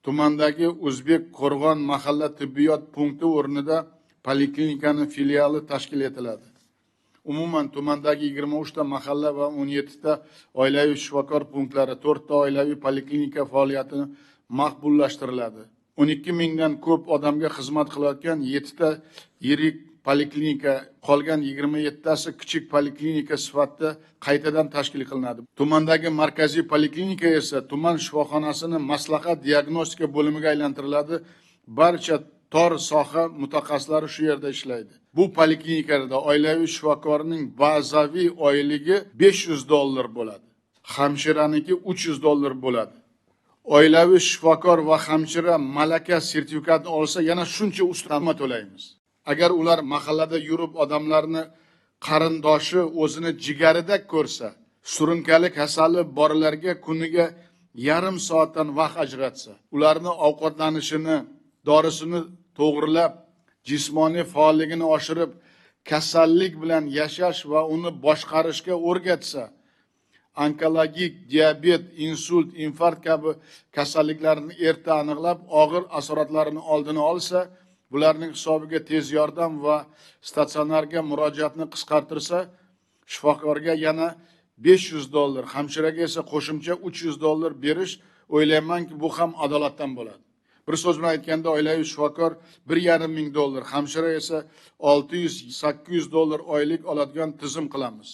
Tumandagi O'zbek Qo'rg'on mahalla tibbiyot punkti o'rnida poliklinikaning filiali tashkil etiladi. Umuman tumandagi 23 ta mahalla va 17 ta oilaviy shifokor punktlari, 4 ta oilaviy poliklinika faoliyatini maqbullashtiriladi. 12 mingdan ko'p odamga xizmat qilayotgan 7 ta yirik poliklinika, qolgan 27 tasi kichik poliklinika sifatida qaytadan tashkil qilinadi. Tumandagi markaziy poliklinika esa tuman shifoxonasining maslahat diagnostika bo'limiga aylantiriladi. Barcha tor soha mutaxassislari shu yerda ishlaydi. Bu poliklinikalarda oilaviy shifokorning bazaviy oyligi $500 bo'ladi. Hamshiraninki $300 bo'ladi. Oilaviy shifokor va hamshira malaka sertifikatini olsa yana shuncha ustama to'laymiz. Agar ular mahallada yurib odamlarni qarindoshi o'zini jigaridek ko'rsa, surunkali kasali borlarga kuniga yarim soatdan vaqt ajratsa, ularni ovqatlanishini, dorisini to'g'rilab, jismoniy faolligini oshirib, kasallik bilan yashash va uni boshqarishga o'rgatsa, onkologik, diabet, insult, infarkt kabi kasalliklarni erta aniqlab, og'ir asoratlarini oldini olsa, bularning hisobiga tez yordam va statsionarga murojaatni qisqartirsa, shifokorga yana $500, hamshiraga esa qo'shimcha $300 berish, o'ylaymanki, bu ham adolatdan bo'ladi. Bir so'z bilan aytganda, oilaviy shifokor $1,5 ming, hamshira esa $600-800 oylik oladigan tizim qilamiz.